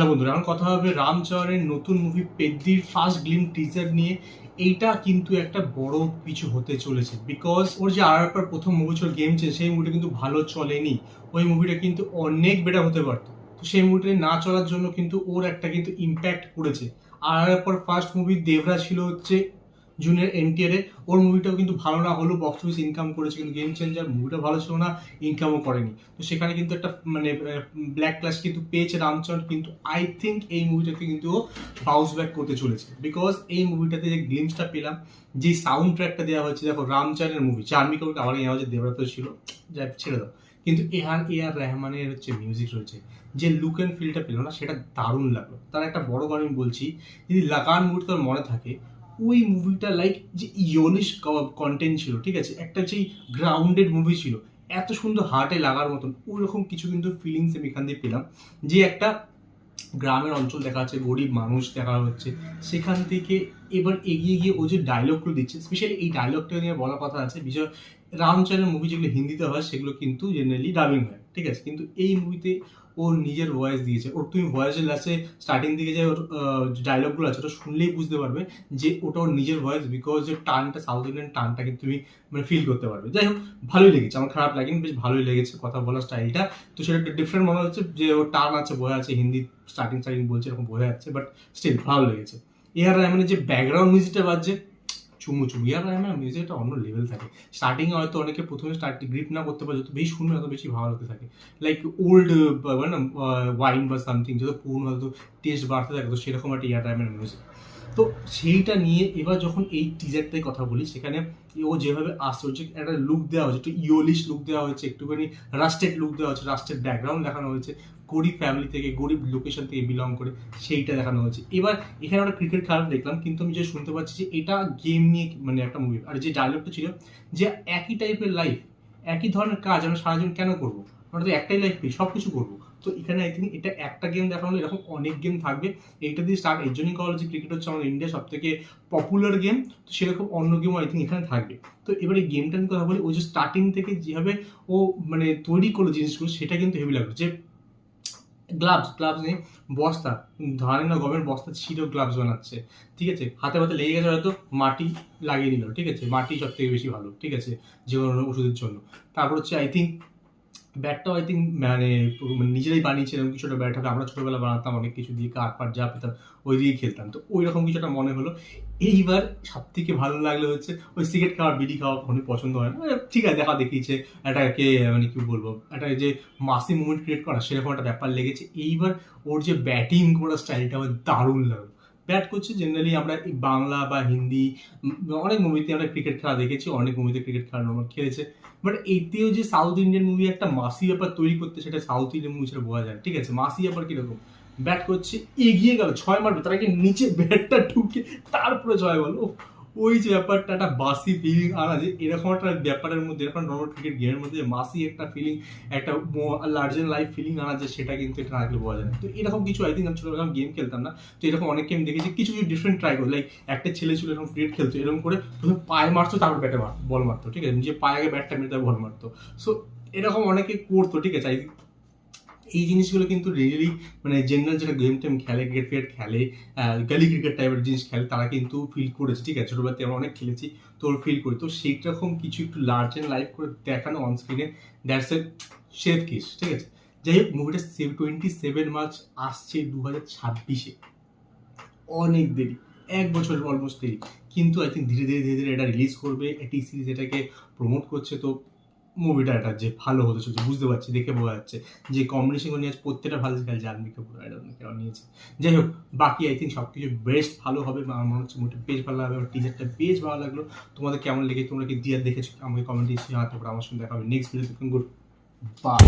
Hello বন্ধুরা, এখন কথা হবে রামচরণের নতুন মুভি পেদ্দির ফার্স্ট গ্লিম টিজার নিয়ে। এইটা কিন্তু একটা বড় কিছু হতে চলেছে, বিকজ ওর যে আর প্রথম মুভি ছিল গেম চেঞ্জ, সেই মুভিটা কিন্তু ভালো চলেনি। ওই মুভিটা কিন্তু অনেক বেটার হতে পারতো, তো সেই মুভিটা না চলার জন্য কিন্তু ওর একটা কিন্তু ইম্প্যাক্ট পড়েছে। আর ফার্স্ট মুভি দেবরা ছিল হচ্ছে জুনিয়র এনটিআর এর, ওর মুভিটাও কিন্তু ভালো না হলো, বক্স অফিস ইনকাম করেছে, কিন্তু গেম চেঞ্জার মুভিটা ভালো ছিল না, ইনকামও করেনি। তো সেখানে কিন্তু একটা মানে ব্ল্যাক ক্লাস কিন্তু পেয়েছে রামচরণ, কিন্তু আই থিঙ্ক এই মুভিটাতে কিন্তু ও বাউন্স ব্যাক করতে চলেছে, বিকজ এই মুভিটাতে যে গ্লিমসটা পেলাম, যে সাউন্ড ট্র্যাকটা দেওয়া হয়েছে, দেখো রামচরণের মুভি চার্মি কাপুরকে আবার নেওয়া হচ্ছে, দেবরাত ছিল, যাই ছেড়ে দাও, কিন্তু এআর রহমানের হচ্ছে মিউজিক রয়েছে, যে লুক অ্যান্ড ফিলটা পেলো না, সেটা দারুণ লাগলো। তার একটা বড় কারণ আমি বলছি, যদি লাগান মুভিটা তোর মনে থাকে, ওই মুভিটা লাইক যে ইয়লিশ কন্টেন্ট ছিল, ঠিক আছে, একটা যে গ্রাউন্ডেড মুভি ছিল, এত সুন্দর হার্টে লাগার মতন, ওইরকম কিছু কিন্তু ফিলিংস আমি এখান দিয়ে পেলাম। যে একটা গ্রামের অঞ্চল দেখা যাচ্ছে, গরিব মানুষ দেখা হচ্ছে, সেখান থেকে এবার এগিয়ে গিয়ে ও যে ডায়লগগুলো দিচ্ছে, স্পেশালি এই ডায়লগটা নিয়ে বলার কথা আছে, বিষয় রামচরণের মুভি যেগুলো হিন্দিতে হয় সেগুলো কিন্তু জেনারেলি ডাবিং হয়, ঠিক আছে, কিন্তু এই মুভিতে ওর নিজের ভয়েস দিয়েছে। ওর তুমি ভয়েসের লাস্টে স্টার্টিং দিকে যে ওর ডায়লগগুলো আছে, ওটা শুনলেই বুঝতে পারবে যে ওটা ওর নিজের ভয়েস, বিকজ যে টানটা, সাউথ ইন্ডিয়ান টানটা কিন্তু তুমি মানে ফিল করতে পারবে। যাই হোক, ভালোই লেগেছে, আমার খারাপ লাগেনি, বেশ ভালোই লেগেছে কথা বলার স্টাইলটা। তো সেটা একটা ডিফারেন্ট মনে হচ্ছে, যে ওর টান আছে, বোঝা আছে, হিন্দি স্টার্টিং বলছে এরকম বোঝা যাচ্ছে, বাট স্টিল ভালো লেগেছে। এআর রহমানের যে ব্যাকগ্রাউন্ড মিউজিকটা বাজছে, চুমু এআর রহমানের মিউজিকটা অন্য লেভেল থাকে। স্টার্টিংয়ে হয়তো অনেকে প্রথমে গ্রিপ না করতে পারে, যত বেশি শুনবে তত বেশি ভালো হতে থাকে। লাইক ওল্ড না ওয়াইন বা সামথিং, যত পুরনো হয়তো টেস্ট বাড়তে থাকে, তো সেরকম একটা এআর রহমানের মিউজিক। তো সেইটা নিয়ে এবার যখন এই টিজারটাই কথা বলি, সেখানে ও যেভাবে আসছে, হচ্ছে একটা লুক দেওয়া হয়েছে, একটু ইয়োলিশ লুক দেওয়া হয়েছে, একটুখানি রাস্টেড লুক দেওয়া হয়েছে, রাস্টেড ব্যাকগ্রাউন্ড দেখানো হয়েছে, গরিব ফ্যামিলি থেকে, গরিব লোকেশন থেকে বিলং করে, সেইটা দেখানো হয়েছে। এবার এখানে আমরা ক্রিকেট খেলা দেখলাম, কিন্তু আমি যে শুনতে পাচ্ছি যে এটা গেম নিয়ে মানে একটা মুভি। আর যে ডায়লগটা ছিল যে একই টাইপের লাইফ, একই ধরনের কাজ আমরা সারাদিন কেন করবো, আমরা তো একটাই লাইফ পেয়ে সব কিছু করবো। তো এখানে আই থিঙ্ক এটা একটা গেম দেখানো, এরকম অনেক গেম থাকবে। এইটা দিয়ে স্টার্ট, এর জন্যই করা যে ক্রিকেট হচ্ছে আমাদের ইন্ডিয়ার সব থেকে পপুলার গেম, তো সেরকম অন্য গেমও আই থিঙ্ক এখানে থাকবে। তো এবার এই গেমটা নিয়ে কথা বলি, ওই যে স্টার্টিং থেকে যেভাবে ও মানে তৈরি করলো জিনিসগুলো, সেটা কিন্তু হেভি লাগলো। যে গ্লাভস নেই, বস্তা, ধানের না গমের বস্তা ছিল, গ্লাভস বানাচ্ছে, ঠিক আছে, হাতে হাতে লেগে গেছে, হয়তো মাটি লাগিয়ে নিল, ঠিক আছে, মাটি সব থেকে বেশি ভালো, ঠিক আছে, যে কোনো ওষুধের জন্য। তারপর হচ্ছে আই থিঙ্ক ব্যাটটাও আই থিঙ্ক মানে নিজেরাই বানিয়েছে, এরকম কিছু একটা ব্যাট হবে, আমরা ছোটোবেলা বানাতাম অনেক কিছু দিয়ে, কাঠ ফাট যা পেতাম ওই দিয়ে খেলতাম, তো ওই রকম কিছু একটা মনে হলো। এইবার সব থেকে ভালো লাগলো হচ্ছে ওই সিগারেট খাওয়া, বিড়ি খাওয়া কখনোই পছন্দ হয় না, ঠিক আছে, দেখা দেখিয়েছে এটাকে, মানে কি বলবো, একটা যে মাসি মুভমেন্ট ক্রিয়েট করা, সেরকম একটা ব্যাপার লেগেছে। এইবার ওর যে ব্যাটিং করার স্টাইলটা আমার দারুণ লাগলো। ব্যাট করছে, জেনারেলি আমরা বাংলা বা হিন্দি অনেক মুভিতে আমরা ক্রিকেট খেলা দেখেছি, অনেক মুভিতে ক্রিকেট খেলা নর্মাল খেলেছে, বাট এইতেও যে সাউথ ইন্ডিয়ান মুভি একটা মাসি ব্যাপার তৈরি করতে, সেটা সাউথ ইন্ডিয়ান মুভি সেটা বোঝা যায়, ঠিক আছে। মাসি ব্যাপার কিরকম, ব্যাট করছে, এগিয়ে গেল, 6 মারবে, তার আগে নিচে ব্যাটটা ঢুকে তারপরে 6 বল, ওই যে ব্যাপারটা একটা বাসি ফিলিং আনা, যে এরকম একটা ব্যাপারের মধ্যে, এরকম নর্মাল ক্রিকেট গেমের মধ্যে মাসি একটা ফিলিং, একটা লার্জার লাইফ ফিলিং আনা, যে সেটা কিন্তু এটা না রাখলে বোঝা যায় না। তো এরকম কিছু আই থিঙ্ক আমি ছোটবেলা গেম খেলতাম না, তো এরকম অনেক গেম দেখেছি, কিছু কিছু ডিফারেন্ট ট্রাই করি। লাইক একটা ছেলে ছিল এরকম ক্রিকেট খেলতো, এরকম করে প্রথমে পায়ে মারতো, তারপর ব্যাটে বল মারতো, ঠিক আছে, নিজে পায়ে আগে ব্যাটটা মেরে তারপর বল মারতো। সো এরকম অনেকে করতো, ঠিক আছে। এই জিনিসগুলো কিন্তু রিয়েলি মানে জেনারেল যেটা গেম টেম খেলে, ক্রিকেট খেলে, গলি ক্রিকেট টাইপের জিনিস খেলে, তারা কিন্তু ফিল করেছে, ঠিক আছে, ছোটোবেলাতে আমরা অনেক খেলেছি, তো ফিল করি। তো সেইরকম কিছু একটু লার্জ অ্যান্ড লাইভ করে দেখানো অন স্ক্রিনে, দ্যাটস এ শেফ কিস, ঠিক আছে। যাই হোক, মুভিটা 27 মার্চ আসছে 2026-এ, অনেক দেরি, 1 বছর অলমোস্ট দেরি, কিন্তু আই থিঙ্ক ধীরে ধীরে এটা রিলিজ করবে, এটি সিরিজ এটাকে প্রমোট করছে। তো মুভিটা এটা যে ভালো হতে চলছে বুঝতে পারছি, দেখে বোঝা যাচ্ছে যে কম্বিনেশন নিয়ে প্রত্যেকটা ভালো খেলছে, জানবি কাপুর কেমন নিয়েছে। যাই হোক, বাকি আই থিঙ্ক সব কিছু বেস্ট ভালো হবে, আমার মনে হচ্ছে মুভিটা বেশ ভালো লাগবে, টিজারটা বেশ ভালো লাগলো। তোমাদের কেমন লেগে, তোমরা কি দিয়ে দেখেছো আমাকে কমেন্টে শেয়ার, তারপর আমার সঙ্গে দেখা হবে নেক্সট ভিডিওতে। Good bye.